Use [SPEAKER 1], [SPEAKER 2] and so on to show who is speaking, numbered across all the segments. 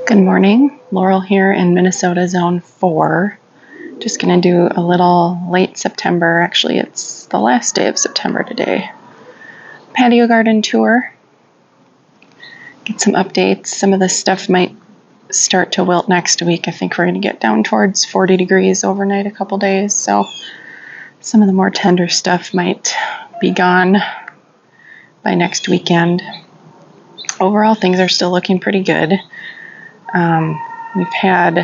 [SPEAKER 1] Good morning, Laurel here in Minnesota Zone 4. Just going to do a little late September, actually it's the last day of September today, patio garden tour. Get some updates. Some of this stuff might start to wilt next week. I think we're going to get down towards 40 degrees overnight a couple days, so some of the more tender stuff might be gone by next weekend. Overall, things are still looking pretty good. We've had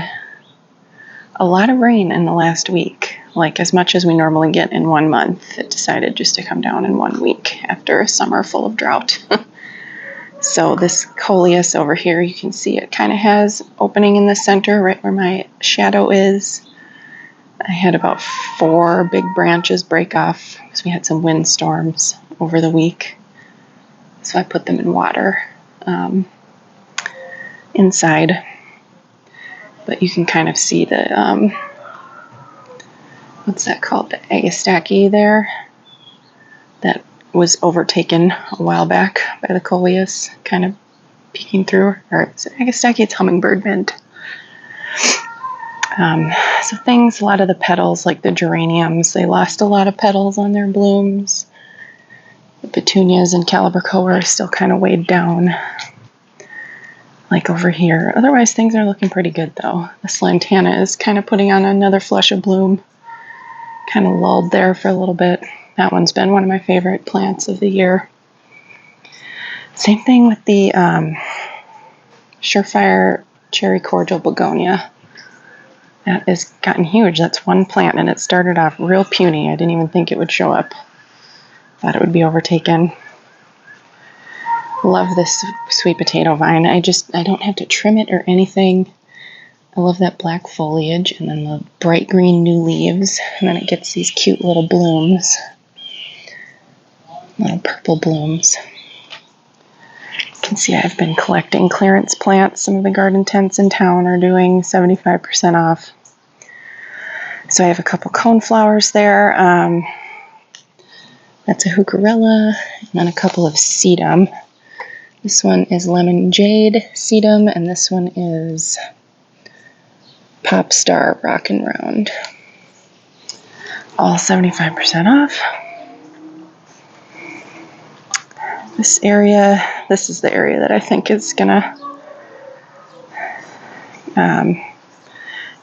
[SPEAKER 1] a lot of rain in the last week, like as much as we normally get in 1 month. It decided just to come down in 1 week after a summer full of drought. So this coleus over here, you can see it kind of has opening in the center right where my shadow is. I had about 4 big branches break off because we had some windstorms over the week. So I put them in water inside. But you can kind of see the, what's that called? The agastache there that was overtaken a while back by the coleus, kind of peeking through. Or it's agastache, it's hummingbird mint. So things, a lot of the petals, like the geraniums, they lost a lot of petals on their blooms. The petunias and calibrachoa are still kind of weighed down, like over here. Otherwise, things are looking pretty good, though. This lantana is kind of putting on another flush of bloom. Kind of lulled there for a little bit. That one's been one of my favorite plants of the year. Same thing with the surefire cherry cordial begonia. That has gotten huge. That's one plant, and it started off real puny. I didn't even think it would show up. Thought it would be overtaken. Love this sweet potato vine. I don't have to trim it or anything. I love that black foliage and then the bright green new leaves, and then it gets these cute little blooms, little purple blooms. You can see I've been collecting clearance plants. Some of the garden tents in town are doing 75% off. So I have a couple coneflowers there. That's a heucherella, and then a couple of sedum. This one is lemon jade sedum, and this one is pop star rock and round. All 75% off. This area, this is the area that I think is gonna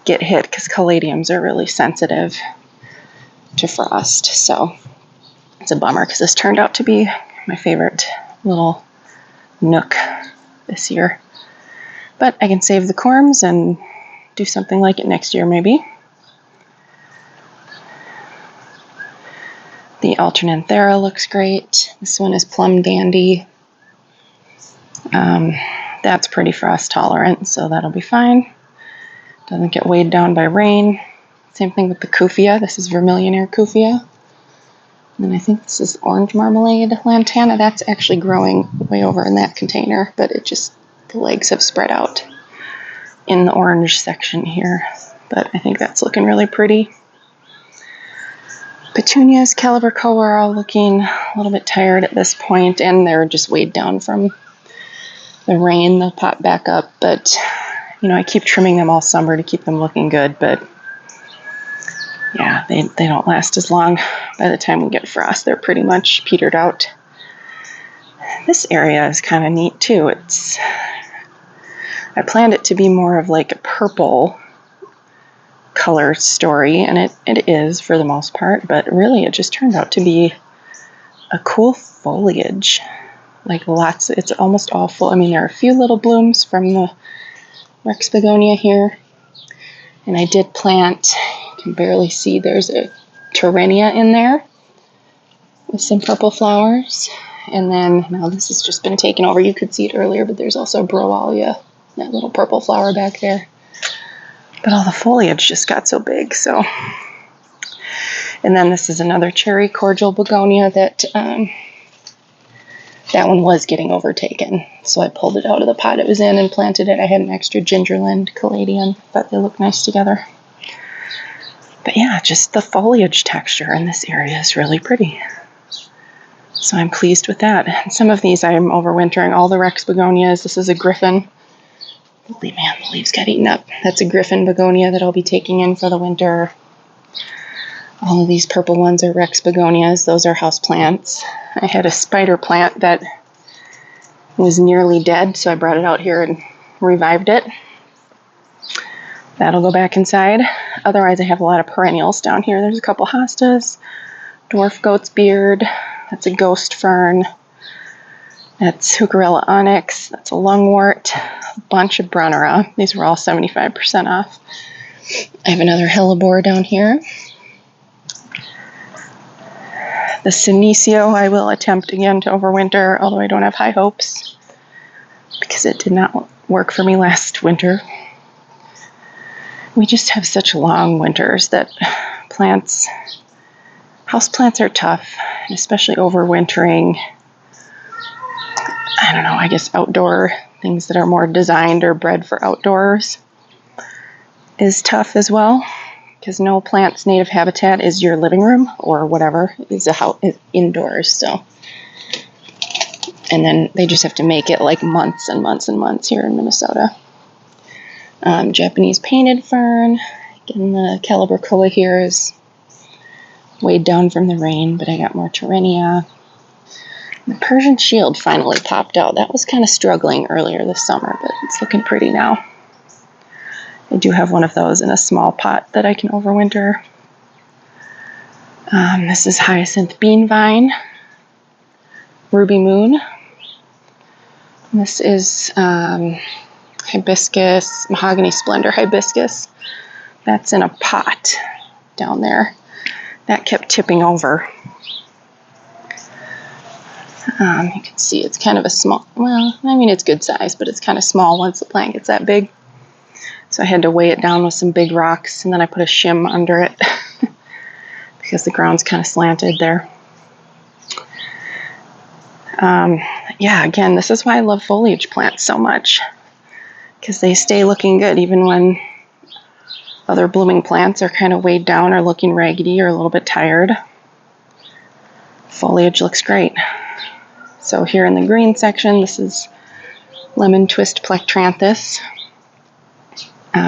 [SPEAKER 1] get hit because caladiums are really sensitive to frost. So it's a bummer because this turned out to be my favorite little nook this year. But I can save the corms and do something like it next year, maybe. The alternanthera looks great. This one is plum dandy. That's pretty frost tolerant, so that'll be fine. Doesn't get weighed down by rain. Same thing with the kufia. This is vermillionaire kufia. And I think this is orange marmalade lantana. That's actually growing way over in that container, but the legs have spread out in the orange section here. But I think that's looking really pretty. Petunias, calibrachoa are all looking a little bit tired at this point, and they're just weighed down from the rain. They'll pop back up, but I keep trimming them all summer to keep them looking good, but yeah, they don't last as long. By the time we get frost, they're pretty much petered out. This area is kind of neat too. I planned it to be more of like a purple color story, and it is for the most part, but really it just turned out to be a cool foliage. Like it's almost all full. I mean, there are a few little blooms from the Rex begonia here, and I did plant, you can barely see, there's a perennial in there with some purple flowers. And then, now this has just been taken over. You could see it earlier, but there's also Dahlia, that little purple flower back there. But all the foliage just got so big, so. And then this is another cherry cordial begonia that one was getting overtaken. So I pulled it out of the pot it was in and planted it. I had an extra gingerland caladium. Thought they look nice together. But yeah, just the foliage texture in this area is really pretty. So I'm pleased with that. And some of these I'm overwintering. All the Rex begonias. This is a griffin. Man, the leaves got eaten up. That's a griffin begonia that I'll be taking in for the winter. All of these purple ones are Rex begonias. Those are houseplants. I had a spider plant that was nearly dead, so I brought it out here and revived it. That'll go back inside. Otherwise, I have a lot of perennials down here. There's a couple hostas, dwarf goat's beard. That's a ghost fern. That's Heucherella onyx. That's a lungwort. A bunch of Brunnera. These were all 75% off. I have another hellebore down here. The Senecio I will attempt again to overwinter, although I don't have high hopes because it did not work for me last winter. We just have such long winters that houseplants are tough, and especially overwintering. I don't know, I guess outdoor things that are more designed or bred for outdoors is tough as well, because no plant's native habitat is your living room or whatever is indoors. So, and then they just have to make it like months and months and months here in Minnesota. Japanese painted fern. Again, the calibrachoa here is weighed down from the rain, but I got more Terenia. The Persian shield finally popped out. That was kind of struggling earlier this summer, but it's looking pretty now. I do have one of those in a small pot that I can overwinter. This is hyacinth bean vine, ruby moon. This is hibiscus, mahogany splendor hibiscus. That's in a pot down there. That kept tipping over. You can see it's kind of a small, well, I mean it's good size, but it's kind of small once the plant gets that big. So I had to weigh it down with some big rocks, and then I put a shim under it because the ground's kind of slanted there. Yeah, again, this is why I love foliage plants so much, because they stay looking good even when other blooming plants are kind of weighed down or looking raggedy or a little bit tired. Foliage looks great. So here in the green section, this is lemon twist plectranthus,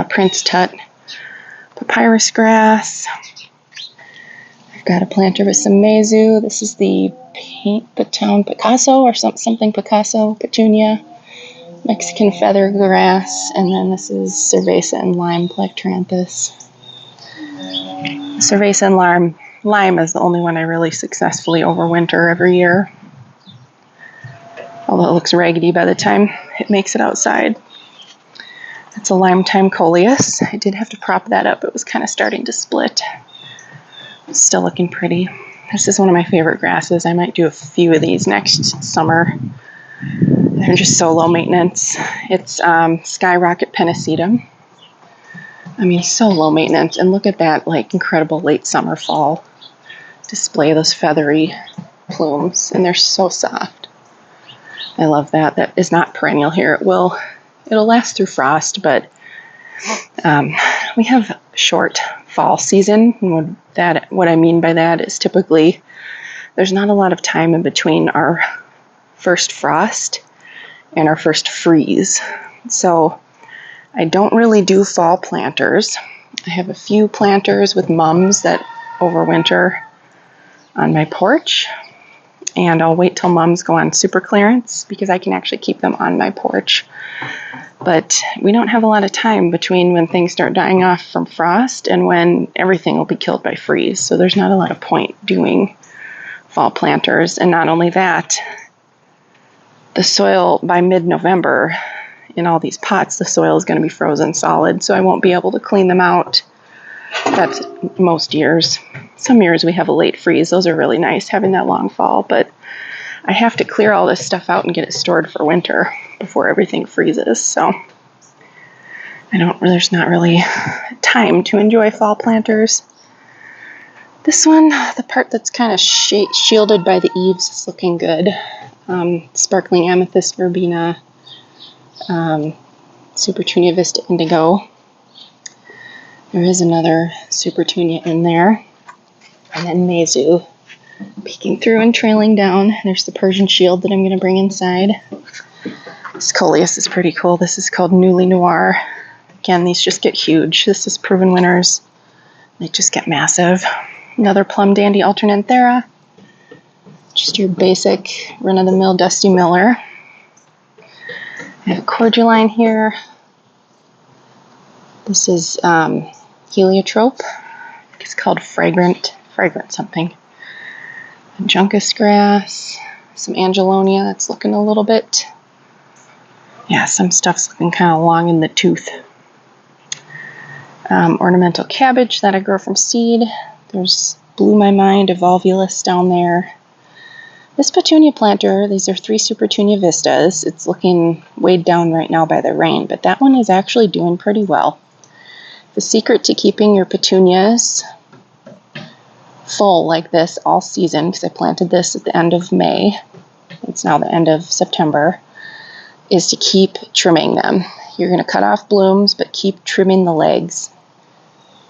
[SPEAKER 1] Prince Tut, papyrus grass. I've got a planter with some mezu. This is the Picasso or something Picasso, Petunia, Mexican feather grass, and then this is cerveza and lime plectranthus. Cerveza and lime is the only one I really successfully overwinter every year, although it looks raggedy by the time it makes it outside. It's a lime-time coleus. I did have to prop that up. It was kind of starting to split. It's still looking pretty. This is one of my favorite grasses. I might do a few of these next summer. They're just so low maintenance. It's skyrocket pennisetum. I mean, so low maintenance. And look at that, like, incredible late summer fall display, those feathery plumes. And they're so soft. I love that. That is not perennial here. It'll last through frost, but we have short fall season. And what I mean by that is typically there's not a lot of time in between our first frost and our first freeze. So I don't really do fall planters. I have a few planters with mums that overwinter on my porch. And I'll wait till mums go on super clearance because I can actually keep them on my porch. But we don't have a lot of time between when things start dying off from frost and when everything will be killed by freeze. So there's not a lot of point doing fall planters. And not only that, the soil by mid-November in all these pots, the soil is going to be frozen solid. So I won't be able to clean them out. That's most years. Some years we have a late freeze. Those are really nice, having that long fall. But I have to clear all this stuff out and get it stored for winter before everything freezes. So there's not really time to enjoy fall planters. This one, the part that's kind of shielded by the eaves is looking good. Sparkling amethyst verbena, Supertunia vista indigo. There is another Supertunia in there. And then mezu peeking through and trailing down. There's the Persian shield that I'm going to bring inside. This coleus is pretty cool. This is called Newly Noir. Again, these just get huge. This is Proven Winners. They just get massive. Another Plum Dandy alternanthera. Just your basic run-of-the-mill Dusty Miller. I have a cordyline here. This is heliotrope. It's called fragrant something. Juncus grass. Some angelonia that's looking a little bit. Yeah, some stuff's looking kind of long in the tooth. Ornamental cabbage that I grow from seed. There's Blew My Mind, Evolvulus down there. This Petunia planter, these are 3 Supertunia vistas. It's looking weighed down right now by the rain, but that one is actually doing pretty well. The secret to keeping your petunias full like this all season, because I planted this at the end of May, it's now the end of September, is to keep trimming them. You're going to cut off blooms, but keep trimming the legs.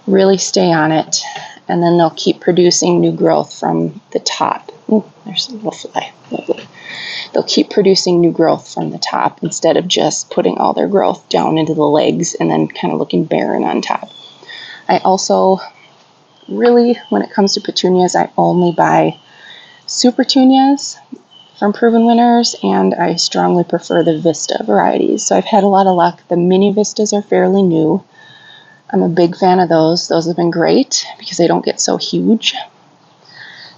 [SPEAKER 1] Really stay on it, and then they'll keep producing new growth from the top. Ooh, there's a little fly. Lovely. They'll keep producing new growth from the top instead of just putting all their growth down into the legs and then kind of looking barren on top. I also really, when it comes to petunias, I only buy Supertunias from Proven Winners, and I strongly prefer the Vista varieties. So I've had a lot of luck. The mini Vistas are fairly new. I'm a big fan of those. Those have been great because they don't get so huge.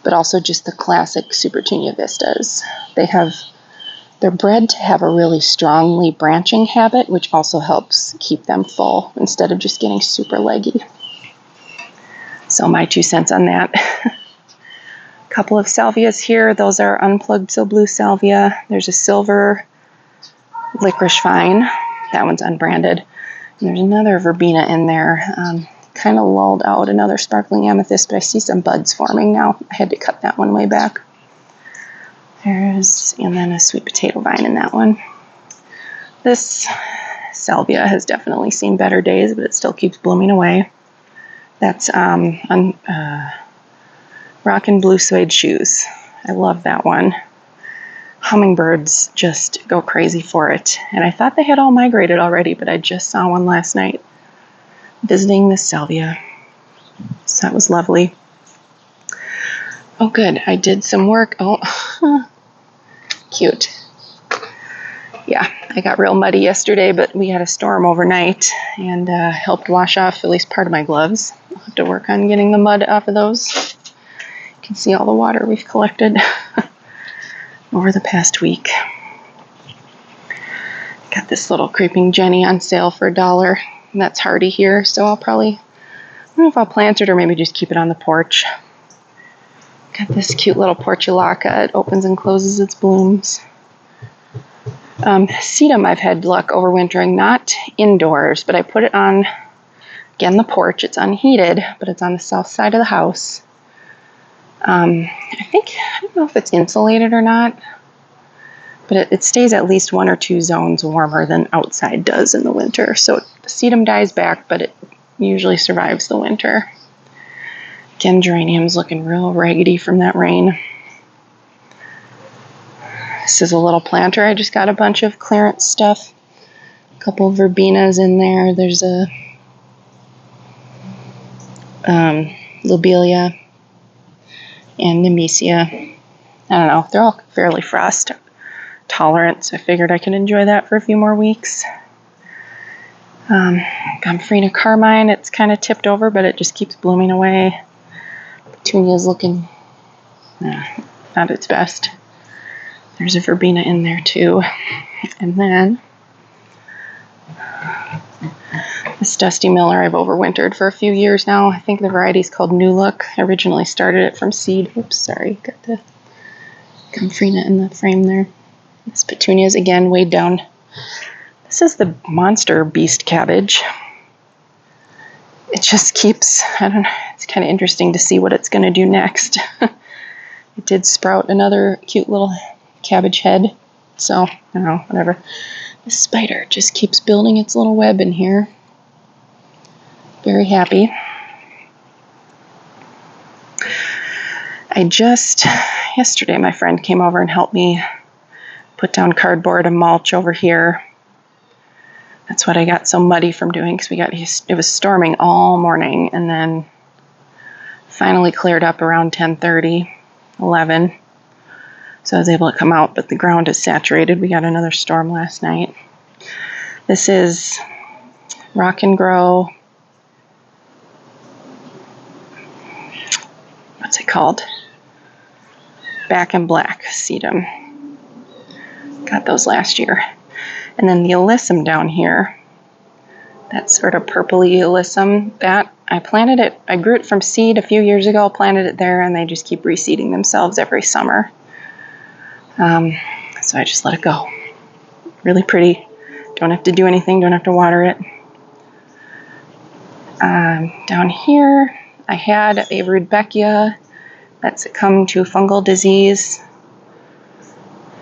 [SPEAKER 1] But also just the classic Supertunia Vistas. They're bred to have a really strongly branching habit, which also helps keep them full instead of just getting super leggy. So my 2 cents on that. A couple of salvias here. Those are unplugged So Blue salvia. There's a silver licorice vine. That one's unbranded. And there's another verbena in there. Kind of lulled out another sparkling amethyst, but I see some buds forming now. I had to cut that one way back. And then a sweet potato vine in that one. This salvia has definitely seen better days, but it still keeps blooming away. That's Rockin' Blue Suede Shoes. I love that one. Hummingbirds just go crazy for it. And I thought they had all migrated already, but I just saw one last night visiting this salvia. So that was lovely. Oh, good. I did some work. Oh, cute. Yeah, I got real muddy yesterday, but we had a storm overnight and helped wash off at least part of my gloves. I'll have to work on getting the mud off of those. You can see all the water we've collected over the past week. Got this little creeping Jenny on sale for $1. And that's hardy here, so I don't know if I'll plant it or maybe just keep it on the porch. Got this cute little portulaca. It opens and closes its blooms. Sedum I've had luck overwintering, not indoors, but I put it on, again, the porch. It's unheated, but it's on the south side of the house. I don't know if it's insulated or not, but it stays at least 1 or 2 zones warmer than outside does in the winter. So the sedum dies back, but it usually survives the winter. Again, geranium's looking real raggedy from that rain. This is a little planter. I just got a bunch of clearance stuff. A couple of verbenas in there. There's a lobelia and nemesia. I don't know. They're all fairly frost tolerant, so I figured I could enjoy that for a few more weeks. Gomphrena carmine. It's kind of tipped over, but it just keeps blooming away. Petunia's looking not its best. There's a verbena in there too. And then this Dusty Miller I've overwintered for a few years now. I think the variety's called New Look. I originally started it from seed. Oops, sorry. Got the Gomphrena in the frame there. This Petunia's again weighed down. This is the monster beast cabbage. It just keeps, it's kind of interesting to see what it's going to do next. It did sprout another cute little cabbage head. So, I don't know, whatever. This spider just keeps building its little web in here. Very happy. Yesterday my friend came over and helped me Put down cardboard and mulch over here. That's what I got so muddy from doing, because it was storming all morning, and then finally cleared up around 10:30, 11. So I was able to come out, but the ground is saturated. We got another storm last night. This is Rock and Grow. What's it called? Back and Black sedum. Got those last year. And then the alyssum down here, that sort of purpley alyssum, that I planted it, I grew it from seed a few years ago, planted it there, and they just keep reseeding themselves every summer. So I just let it go. Really pretty. Don't have to do anything, don't have to water it. Down here, I had a rudbeckia that succumbed to fungal disease,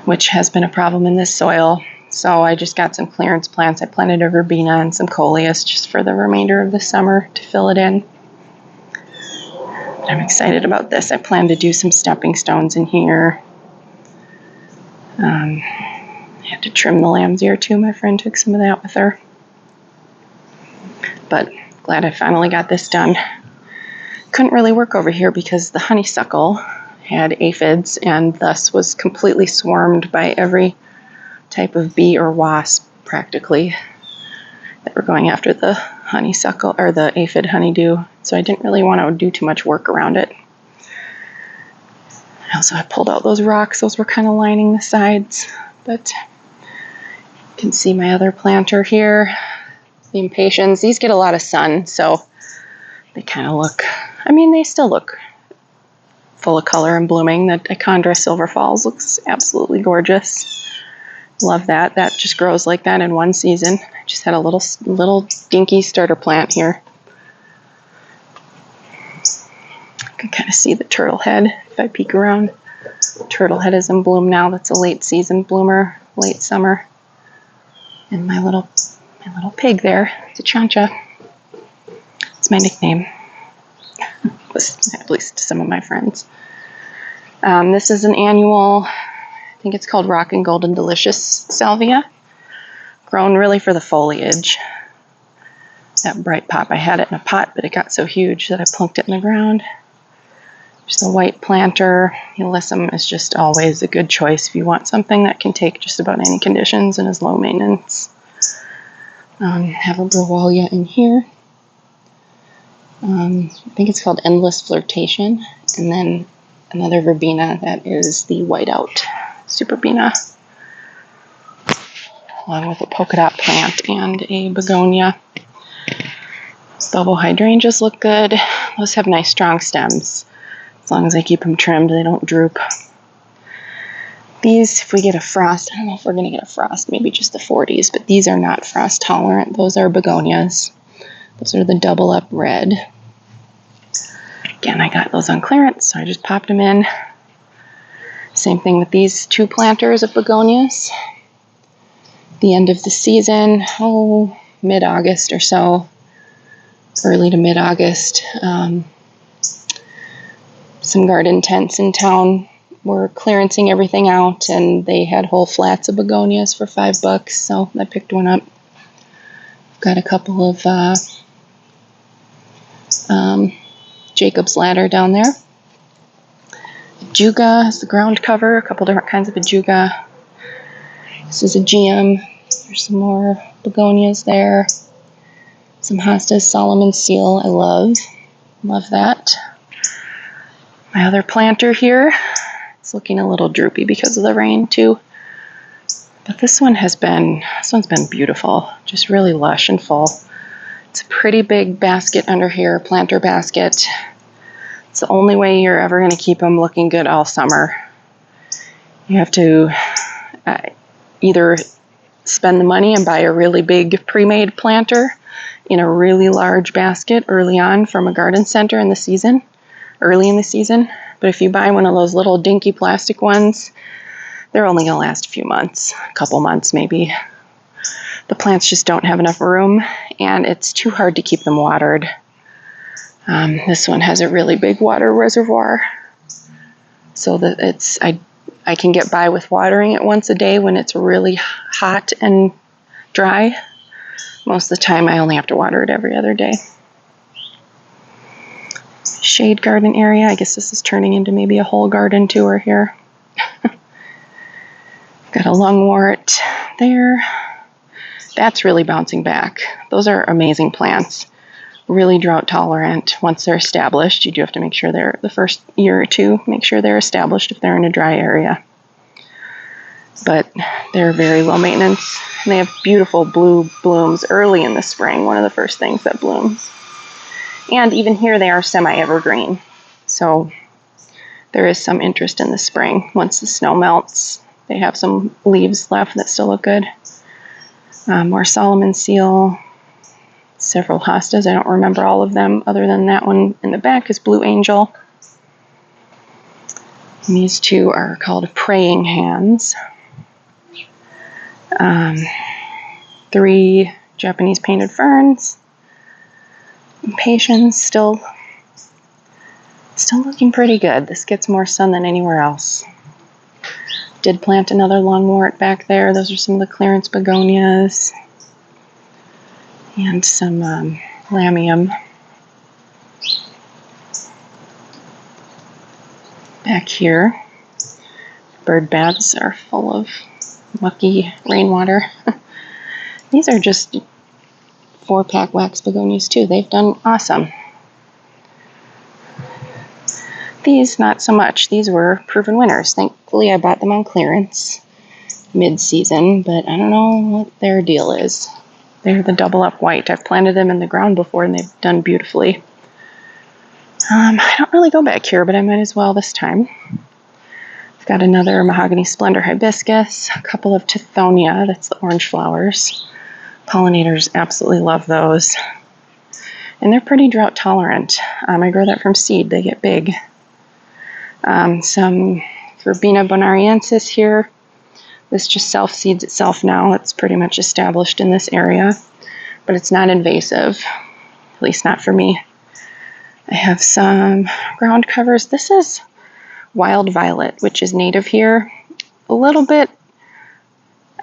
[SPEAKER 1] which has been a problem in this soil. So I just got some clearance plants. I planted a verbena and some coleus just for the remainder of the summer to fill it in. But I'm excited about this. I plan to do some stepping stones in here. I had to trim the lamb's ear too. My friend took some of that with her. But glad I finally got this done. Couldn't really work over here because the honeysuckle had aphids and thus was completely swarmed by every type of bee or wasp practically that were going after the honeysuckle or the aphid honeydew. So I didn't really want to do too much work around it. Also, I pulled out those rocks. Those were kind of lining the sides, but you can see my other planter here, the impatiens. These get a lot of sun, so they kind of look, I mean, they still look full of color and blooming. The Dichondra Silver Falls looks absolutely gorgeous. Love that. That just grows like that in one season. I just had a little dinky starter plant here. You can kind of see the turtle head if I peek around. Turtle head is in bloom now. That's a late season bloomer, late summer. And my little pig there, Tachancha. It's my nickname, at least to some of my friends. This is an annual, I think it's called Rock and Golden Delicious Salvia. Grown really for the foliage. That bright pop, I had it in a pot, but it got so huge that I plunked it in the ground. Just a white planter. Alyssum is just always a good choice if you want something that can take just about any conditions and is low maintenance. Have a Bravalia in here. I think it's called Endless Flirtation. And then another verbena that is the whiteout superbena, along with a polka dot plant and a begonia. Bubble hydrangeas look good. Those have nice strong stems. As long as I keep them trimmed, they don't droop. These, if we get a frost, I don't know if we're going to get a frost, maybe just the 40s, but these are not frost tolerant. Those are begonias. Those are the double up red. Again, I got those on clearance, so I just popped them in. Same thing with these two planters of begonias. The end of the season, mid-August or so, early to mid-August. Some garden tents in town were clearancing everything out, and they had whole flats of begonias for $5, so I picked one up. Got a couple of Jacob's Ladder down there. Ajuga is the ground cover, a couple different kinds of ajuga. This is a GM. There's some more begonias there. Some hostas, Solomon Seal, I love that. My other planter here, it's looking a little droopy because of the rain too. But this one's been beautiful, just really lush and full. It's a pretty big basket under here, planter basket. It's the only way you're ever going to keep them looking good all summer. You have to either spend the money and buy a really big pre-made planter in a really large basket early on from a garden center in the season, early in the season. But if you buy one of those little dinky plastic ones, they're only going to last a few months, a couple months maybe. The plants just don't have enough room, and it's too hard to keep them watered. This one has a really big water reservoir, so that I can get by with watering it once a day when it's really hot and dry. Most of the time I only have to water it every other day. Shade garden area. I guess this is turning into maybe a whole garden tour here. Got a lungwort there. That's really bouncing back. Those are amazing plants. Really drought tolerant once they're established. You do have to make sure they're, the first year or two, make sure they're established if they're in a dry area. But they're very low maintenance. And they have beautiful blue blooms early in the spring, one of the first things that blooms. And even here they are semi-evergreen. So there is some interest in the spring. Once the snow melts, they have some leaves left that still look good. More Solomon seal, several hostas. I don't remember all of them other than that one in the back is Blue Angel. And these two are called praying hands. 3 Japanese painted ferns. Impatiens still looking pretty good. This gets more sun than anywhere else. Did plant another lungwort back there. Those are some of the clearance begonias. And some lamium. Back here, bird baths are full of mucky rainwater. These are just 4-pack wax begonias too. They've done awesome. These, not so much. These were proven winners. Thankfully, I bought them on clearance mid-season, but I don't know what their deal is. They're the double up white. I've planted them in the ground before, and they've done beautifully. I don't really go back here, but I might as well this time. I've got another mahogany splendor hibiscus, a couple of tithonia, that's the orange flowers. Pollinators absolutely love those. And they're pretty drought tolerant. I grow that from seed. They get big. Some Verbena bonariensis here. This just self-seeds itself now. It's pretty much established in this area, but it's not invasive, at least not for me. I have some ground covers. This is wild violet, which is native here. A little bit,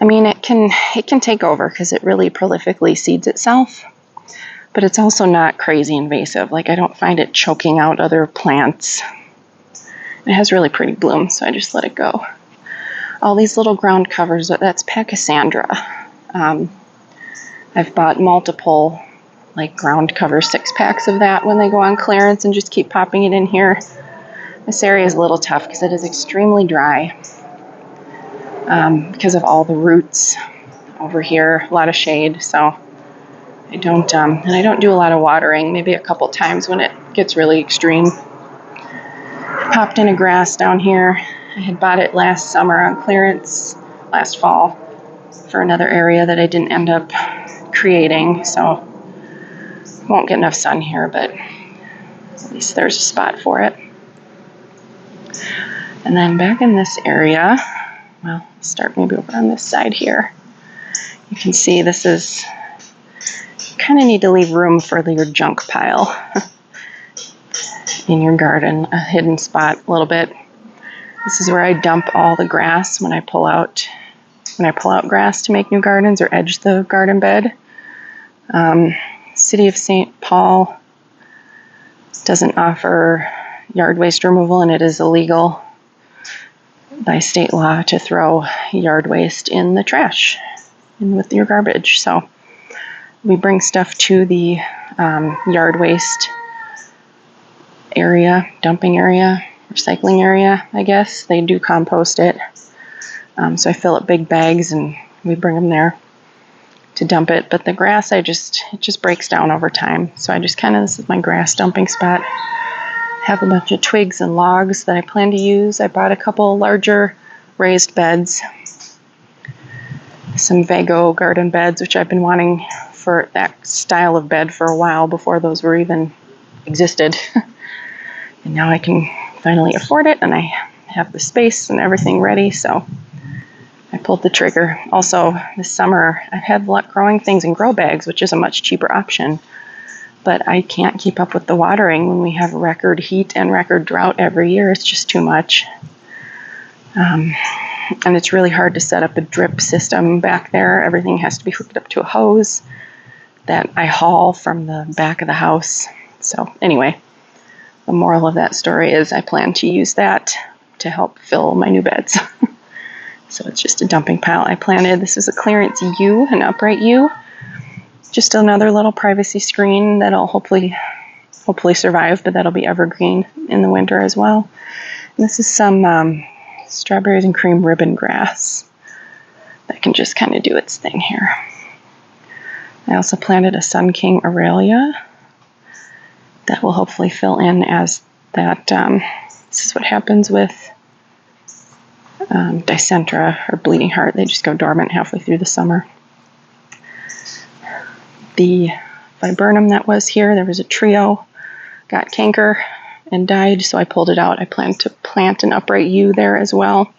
[SPEAKER 1] I mean, it can take over because it really prolifically seeds itself, but it's also not crazy invasive. Like, I don't find it choking out other plants. It has really pretty blooms, so I just let it go. All these little ground covers, that's Pachysandra. I've bought multiple like ground cover 6-packs of that when they go on clearance and just keep popping it in here. This area is a little tough because it is extremely dry because of all the roots over here, a lot of shade. So I don't, and I don't do a lot of watering, maybe a couple times when it gets really extreme. Popped in a grass down here. I had bought it last summer on clearance, last fall, for another area that I didn't end up creating, so won't get enough sun here, but at least there's a spot for it. And then back in this area, well, start maybe over on this side here. You can see this is, kind of need to leave room for your junk pile in your garden, a hidden spot a little bit. This is where I dump all the grass when I pull out grass to make new gardens or edge the garden bed. City of St. Paul doesn't offer yard waste removal, and it is illegal by state law to throw yard waste in the trash in with your garbage. So we bring stuff to the yard waste area, dumping area, recycling area, I guess. They do compost it. So I fill up big bags and we bring them there to dump it. But the grass, it just breaks down over time. So I just this is my grass dumping spot. Have a bunch of twigs and logs that I plan to use. I bought a couple larger raised beds. Some Vago garden beds, which I've been wanting for that style of bed for a while before those were even existed. And now I can finally afford it, and I have the space and everything ready, so I pulled the trigger. Also, this summer, I've had luck growing things in grow bags, which is a much cheaper option, but I can't keep up with the watering when we have record heat and record drought every year. It's just too much. And it's really hard to set up a drip system back there. Everything has to be hooked up to a hose that I haul from the back of the house. So anyway, the moral of that story is I plan to use that to help fill my new beds. So it's just a dumping pile I planted. This is a clearance U, an upright U. Just another little privacy screen that'll hopefully survive, but that'll be evergreen in the winter as well. And this is some strawberries and cream ribbon grass that can just kind of do its thing here. I also planted a Sun King Aurelia that will hopefully fill in as that. This is what happens with Dicentra or bleeding heart. They just go dormant halfway through the summer. The viburnum that was here, there was a trio, got canker and died, so I pulled it out. I plan to plant an upright U there as well,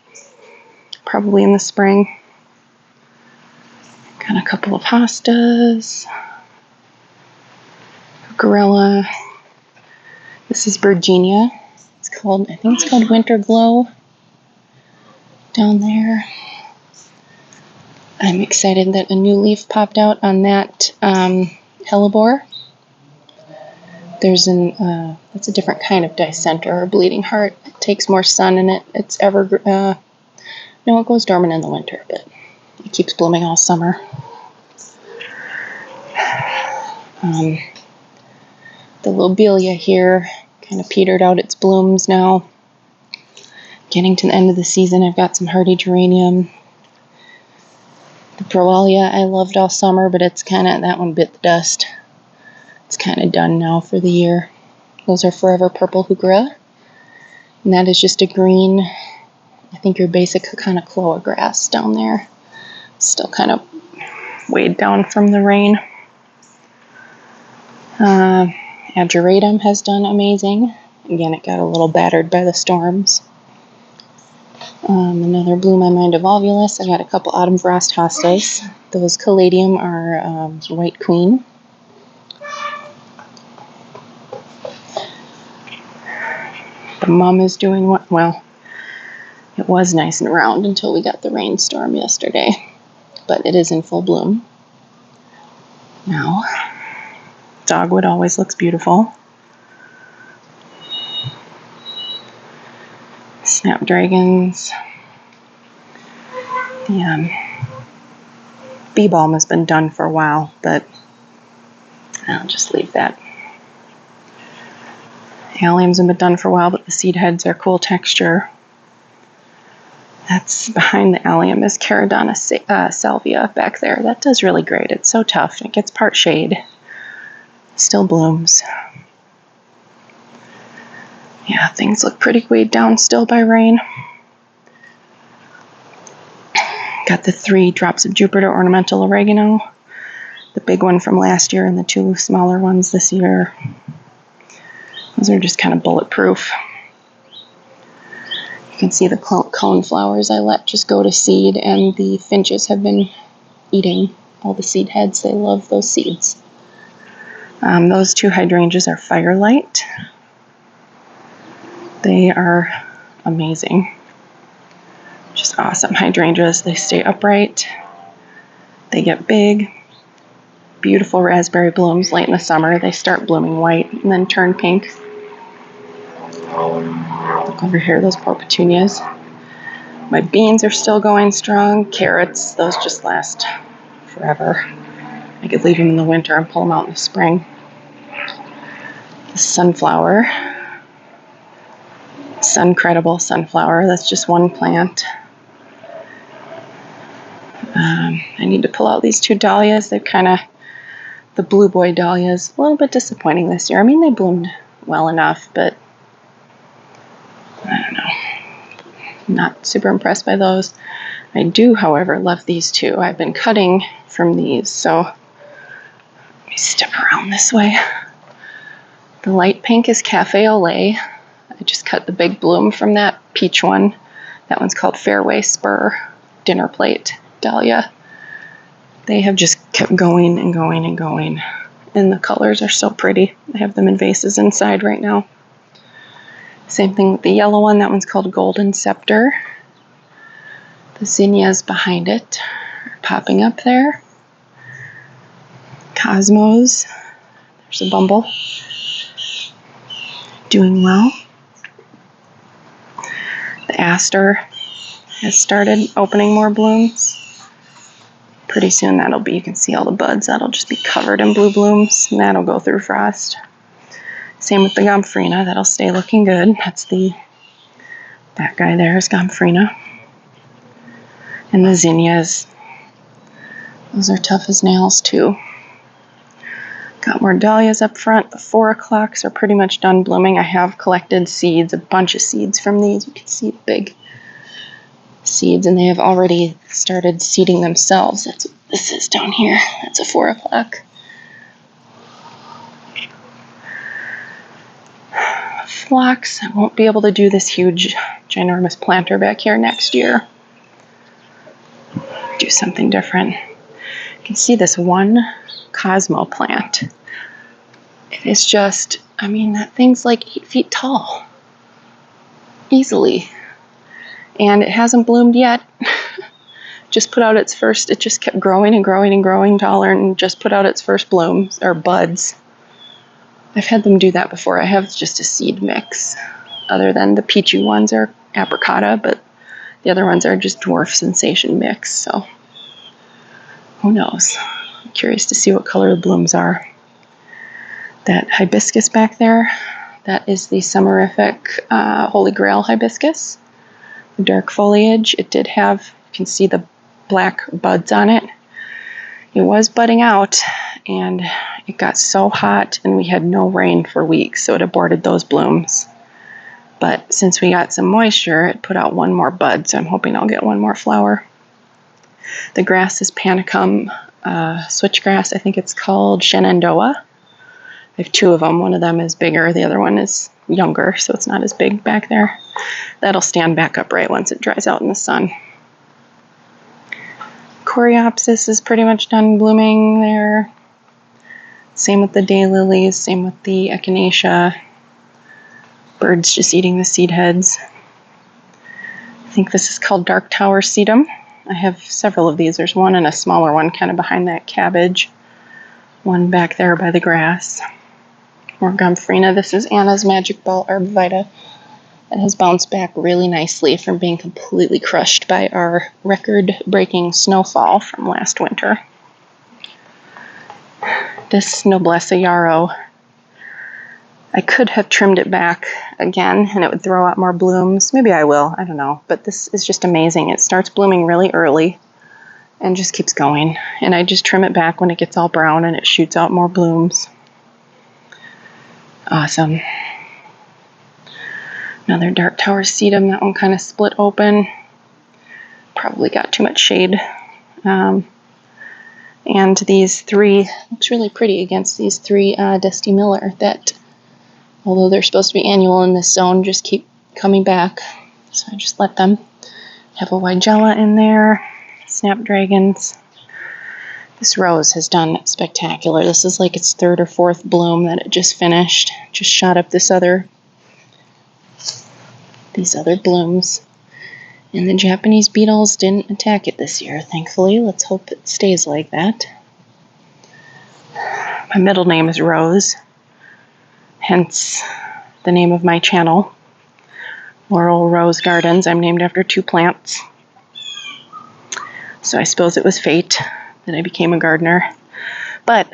[SPEAKER 1] probably in the spring. Got a couple of hostas, gorilla. This is Virginia. I think it's called Winter Glow down there. I'm excited that a new leaf popped out on that hellebore. There's that's a different kind of Dicentra or bleeding heart. It takes more sun in it. It's it goes dormant in the winter, but it keeps blooming all summer. The lobelia here kind of petered out its blooms now. Getting to the end of the season, I've got some hardy geranium. The Proalia I loved all summer, but that one bit the dust. It's kind of done now for the year. Those are Forever Purple Heuchera. And that is just a green, I think your basic Hakanakloa grass down there. Still kind of weighed down from the rain. Ageratum has done amazing. Again, it got a little battered by the storms. Another Blew My Mind of Volvulus. I got a couple Autumn Frost hostas. Those caladium are White Queen. The mum is doing well. It was nice and round until we got the rainstorm yesterday, but it is in full bloom now. Dogwood always looks beautiful. Snapdragons. The bee balm has been done for a while, but I'll just leave that. Alliums have been done for a while, but the seed heads are cool texture. That's behind the allium is Caradonna Salvia back there. That does really great. It's so tough. It gets part shade. Still blooms. Yeah, things look pretty weighed down still by rain. Got the 3 drops of Jupiter ornamental oregano. The big one from last year and the 2 smaller ones this year. Those are just kind of bulletproof. You can see the cone flowers I let just go to seed, and the finches have been eating all the seed heads. They love those seeds. Those 2 hydrangeas are Firelight. They are amazing. Just awesome hydrangeas. They stay upright. They get big. Beautiful raspberry blooms late in the summer. They start blooming white and then turn pink. Look over here, those poor petunias. My beans are still going strong. Carrots, those just last forever. I could leave them in the winter and pull them out in the spring. The sunflower. Suncredible sunflower. That's just one plant. I need to pull out these 2 dahlias. They're kind of the blue boy dahlias. A little bit disappointing this year. I mean, they bloomed well enough, but I don't know. Not super impressed by those. I do, however, love these 2. I've been cutting from these, so let me step around this way. The light pink is Cafe au Lait. I just cut the big bloom from that peach one. That one's called Fairway Spur Dinner Plate Dahlia. They have just kept going and going and going. And the colors are so pretty. I have them in vases inside right now. Same thing with the yellow one. That one's called Golden Scepter. The zinnias behind it are popping up there. Cosmos, there's a bumble, doing well. The aster has started opening more blooms. Pretty soon that'll be, you can see all the buds, that'll just be covered in blue blooms, and that'll go through frost. Same with the gomphrena, that'll stay looking good. That guy there is gomphrena. And the zinnias, those are tough as nails too. Got more dahlias up front. The 4 o'clocks are pretty much done blooming. I have collected seeds, a bunch of seeds from these. You can see the big seeds, and they have already started seeding themselves. That's what this is down here. That's a 4 o'clock. Phlox, I won't be able to do this huge, ginormous planter back here next year. Do something different. You can see this one Cosmo plant. It is just, I mean, that thing's like 8 feet tall. Easily. And it hasn't bloomed yet. Just put out its first, it just kept growing and growing and growing taller and just put out its first blooms, or buds. I've had them do that before. I have just a seed mix. Other than the peachy ones are apricota, but the other ones are just dwarf sensation mix, so who knows. I'm curious to see what color the blooms are. That hibiscus back there, that is the summerific Holy Grail hibiscus. The dark foliage, it did have, you can see the black buds on it. It was budding out, and it got so hot, and we had no rain for weeks, so it aborted those blooms. But since we got some moisture, it put out one more bud, so I'm hoping I'll get one more flower. The grass is panicum switchgrass. I think it's called Shenandoah. I have 2 of them. One of them is bigger. The other one is younger, so it's not as big back there. That'll stand back upright once it dries out in the sun. Coreopsis is pretty much done blooming there. Same with the daylilies, same with the echinacea. Birds just eating the seed heads. I think this is called Dark Tower sedum. I have several of these. There's one and a smaller one kind of behind that cabbage. One back there by the grass. More gomphrena. This is Anna's Magic Ball Arborvitae. It has bounced back really nicely from being completely crushed by our record-breaking snowfall from last winter. This Noblesse yarrow, I could have trimmed it back again and it would throw out more blooms. Maybe I will, I don't know. But this is just amazing. It starts blooming really early and just keeps going. And I just trim it back when it gets all brown and it shoots out more blooms. Awesome. Another Dark Tower sedum, that one kind of split open. Probably got too much shade. And these 3, looks really pretty against these 3 Dusty Miller that, although they're supposed to be annual in this zone, just keep coming back. So I just let them have a Weigella in there. Snapdragons. This rose has done spectacular. This is like its 3rd or 4th bloom that it just finished. Just shot up these other blooms. And the Japanese beetles didn't attack it this year, thankfully. Let's hope it stays like that. My middle name is Rose, hence the name of my channel. Laurel Rose Gardens. I'm named after 2 plants. So I suppose it was fate that I became a gardener. But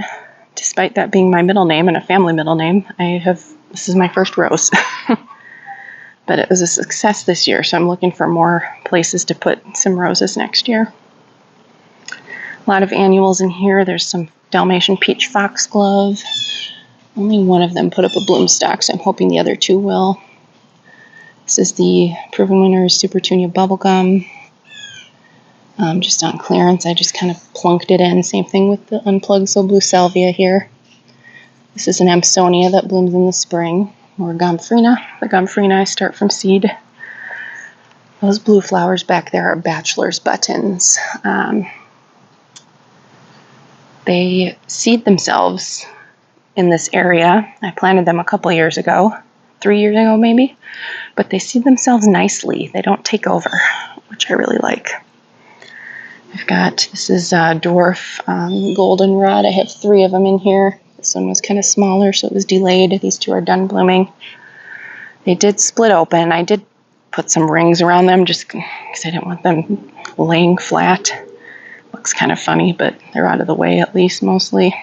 [SPEAKER 1] despite that being my middle name and a family middle name, this is my first rose. But it was a success this year, so I'm looking for more places to put some roses next year. A lot of annuals in here. There's some Dalmatian peach foxglove. Only one of them put up a bloom stalk, so I'm hoping the other 2 will. This is the Proven Winners Super Petunia bubblegum. Just on clearance, I just kind of plunked it in. Same thing with the Unplugged So Blue Salvia here. This is an Amsonia that blooms in the spring. More gomphrena. The gomphrena I start from seed. Those blue flowers back there are bachelor's buttons. They seed themselves in this area. I planted them a couple years ago, 3 years ago maybe, but they seed themselves nicely. They don't take over, which I really like. I've got, this is a dwarf goldenrod. I have 3 of them in here. This one was kind of smaller, so it was delayed. These 2 are done blooming. They did split open. I did put some rings around them just because I didn't want them laying flat. Looks kind of funny, but they're out of the way at least mostly.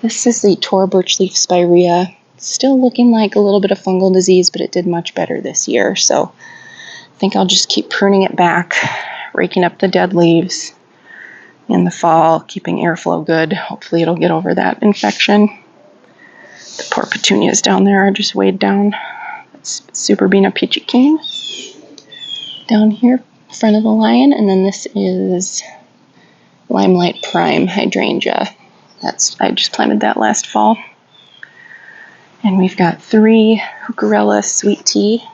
[SPEAKER 1] This is the Tor birch leaf spirea. Still looking like a little bit of fungal disease, but it did much better this year. So I think I'll just keep pruning it back, raking up the dead leaves in the fall, keeping airflow good. Hopefully it'll get over that infection. The poor petunias down there are just weighed down. That's Superbina peachy keen down here in front of the lion. And then this is Limelight Prime hydrangea. I just planted that last fall. And we've got 3 Heucherella sweet tea.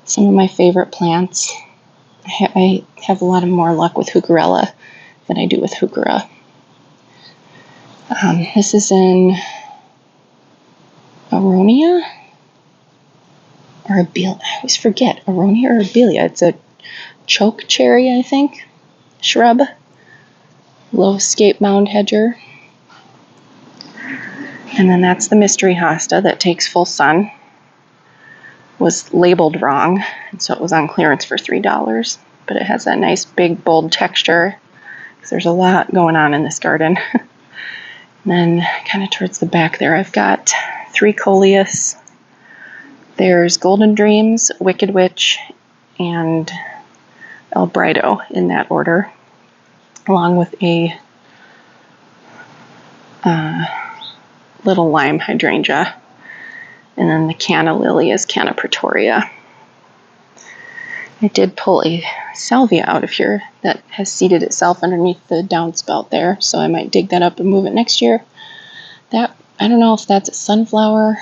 [SPEAKER 1] Some of my favorite plants. I have a lot more luck with Heucherella than I do with Heuchera. This is in Aronia or Abelia. I always forget, Aronia or Abelia. It's a choke cherry, I think, shrub. Low scape mound hedger. And then that's the mystery hosta that takes full sun. Was labeled wrong, and so it was on clearance for $3. But it has that nice big bold texture because there's a lot going on in this garden. And then kind of towards the back there, I've got 3 coleus. There's Golden Dreams, Wicked Witch, and El Brido in that order, along with a little lime hydrangea. And then the canna lily is Canna Pretoria. I did pull a Salvia out of here that has seeded itself underneath the downspout there, so I might dig that up and move it next year. That, I don't know if that's a sunflower.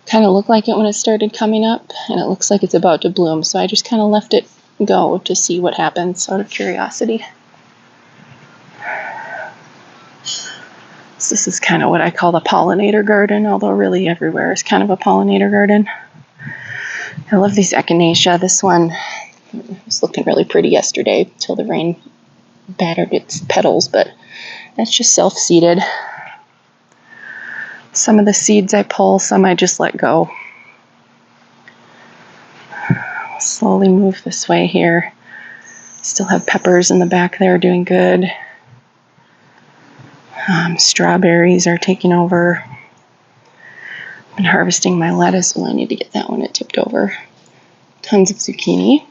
[SPEAKER 1] Kind of looked like it when it started coming up, and it looks like it's about to bloom, so I just kind of left it go to see what happens out of curiosity. So this is kind of what I call the pollinator garden, although really everywhere is kind of a pollinator garden. I love these echinacea. This one was looking really pretty yesterday until the rain battered its petals, but that's just self-seeded. Some of the seeds I pull, some I just let go. I'll slowly move this way here. Still have peppers in the back there doing good. Strawberries are taking over. I've been harvesting my lettuce. Well, I need to get that one. It tipped over. Tons of zucchini.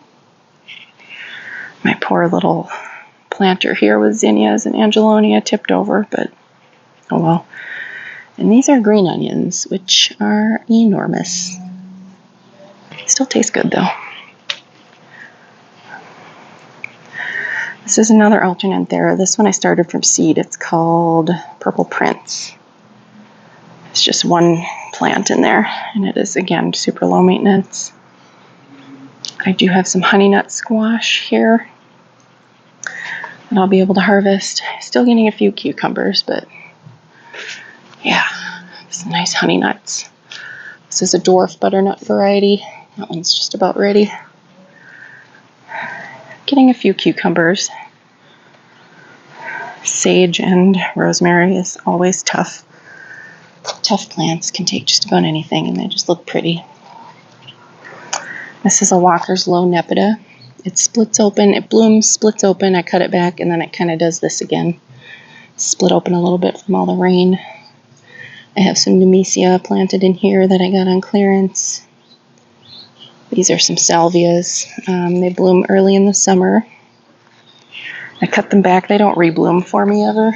[SPEAKER 1] My poor little planter here with zinnias and angelonia tipped over, but oh well. And these are green onions, which are enormous. Still taste good though. This is another alternate there. This one I started from seed. It's called Purple Prince. It's just one plant in there, and it is, again, super low maintenance. I do have some honey nut squash here that I'll be able to harvest. Still getting a few cucumbers, but yeah, some nice honey nuts. This is a dwarf butternut variety. That one's just about ready. Getting a few cucumbers. Sage and rosemary is always tough. Tough plants can take just about anything, and they just look pretty. This is a Walker's Low Nepeta. It splits open, it blooms, splits open, I cut it back, and then it kind of does this again. Split open a little bit from all the rain. I have some Nemesia planted in here that I got on clearance. These are some salvias. They bloom early in the summer. I cut them back. They don't rebloom for me ever,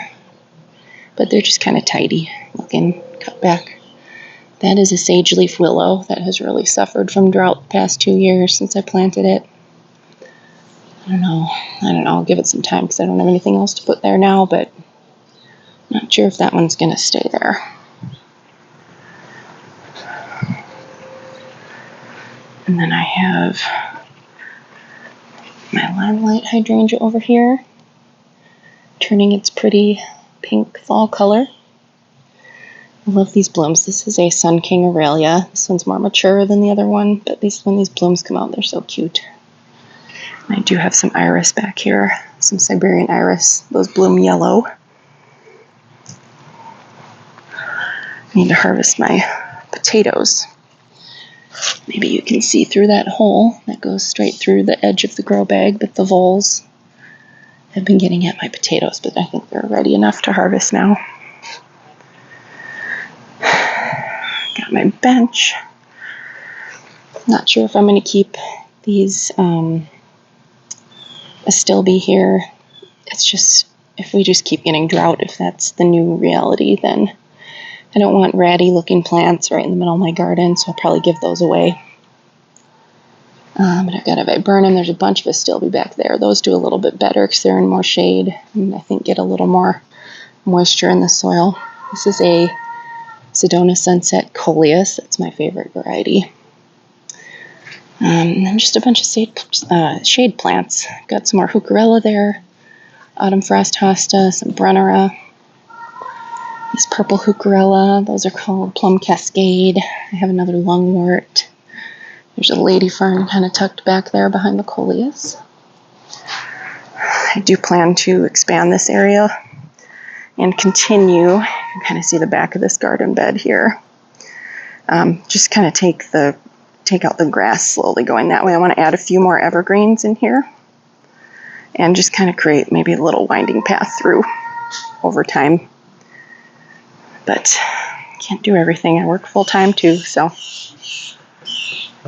[SPEAKER 1] but they're just kind of tidy looking, cut back. That is a sage leaf willow that has really suffered from drought the past 2 years since I planted it. I don't know. I'll give it some time because I don't have anything else to put there now, but I'm not sure if that one's going to stay there. And then I have my limelight hydrangea over here, turning its pretty pink fall color. I love these blooms. This is a Sun King Aurelia. This one's more mature than the other one, but when these blooms come out, they're so cute. I do have some iris back here, some Siberian iris. Those bloom yellow. I need to harvest my potatoes. Maybe you can see through that hole that goes straight through the edge of the grow bag, but the voles have been getting at my potatoes, but I think they're ready enough to harvest now. Got my bench. Not sure if I'm going to keep these astilbe here. It's just, if we just keep getting drought, if that's the new reality, then I don't want ratty looking plants right in the middle of my garden, so I'll probably give those away. But I've got a viburnum. There's a bunch of astilbe back there. Those do a little bit better because they're in more shade and I think get a little more moisture in the soil. This is a Sedona Sunset Coleus. That's my favorite variety. And then just a bunch of shade plants. Got some more heucherella there, autumn frost hosta, some brunnera. These purple heucherella, those are called Plum Cascade. I have another lungwort. There's a lady fern kind of tucked back there behind the coleus. I do plan to expand this area and continue. You can kind of see the back of this garden bed here. Just kind of take out the grass slowly going that way. I want to add a few more evergreens in here and just kind of create maybe a little winding path through over time. But can't do everything. I work full time too, so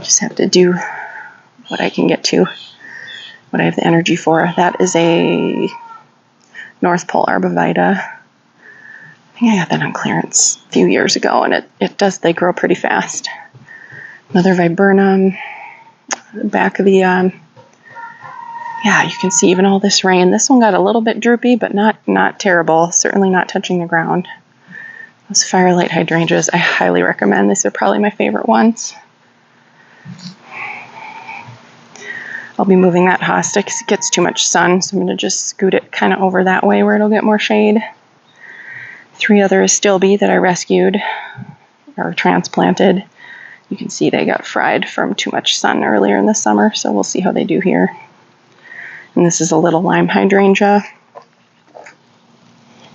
[SPEAKER 1] just have to do what I can get to, what I have the energy for. That is a North Pole Arbovita. I think I got that on clearance a few years ago, and they grow pretty fast. Another viburnum. The back of the, yeah, you can see even all this rain. This one got a little bit droopy, but not terrible. Certainly not touching the ground. Those firelight hydrangeas, I highly recommend. These are probably my favorite ones. I'll be moving that hosta because it gets too much sun, so I'm going to just scoot it kind of over that way where it'll get more shade. 3 other astilbe that I rescued or transplanted. You can see they got fried from too much sun earlier in the summer, so we'll see how they do here. And this is a little lime hydrangea.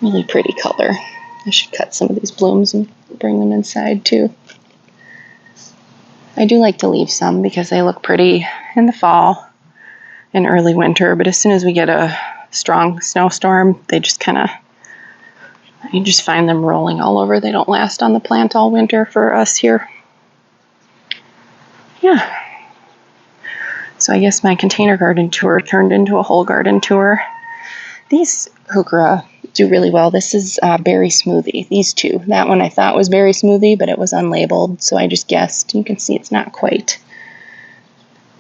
[SPEAKER 1] Really pretty color. I should cut some of these blooms and bring them inside too. I do like to leave some because they look pretty in the fall and early winter, but as soon as we get a strong snowstorm, they just you just find them rolling all over. They don't last on the plant all winter for us here. Yeah. So I guess my container garden tour turned into a whole garden tour. These heuchera do really well. This is berry smoothie, these two. That one I thought was berry smoothie, but it was unlabeled, so I just guessed. You can see it's not quite.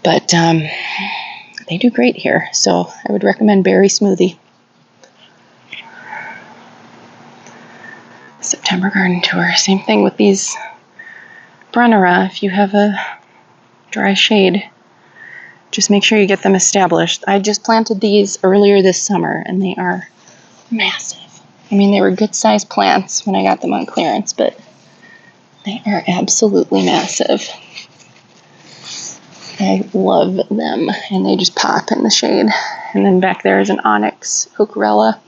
[SPEAKER 1] But they do great here, so I would recommend berry smoothie. September garden tour. Same thing with these brunnera. If you have a dry shade, just make sure you get them established. I just planted these earlier this summer, and they are massive. I mean, they were good-sized plants when I got them on clearance, but they are absolutely massive. I love them, and they just pop in the shade. And then back there is an onyx heucherella.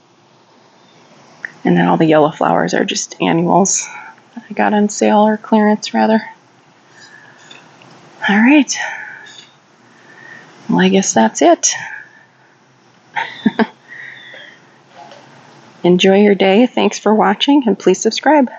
[SPEAKER 1] And then all the yellow flowers are just annuals that I got on sale, or clearance rather. All right. Well, I guess that's it. Enjoy your day. Thanks for watching, and please subscribe.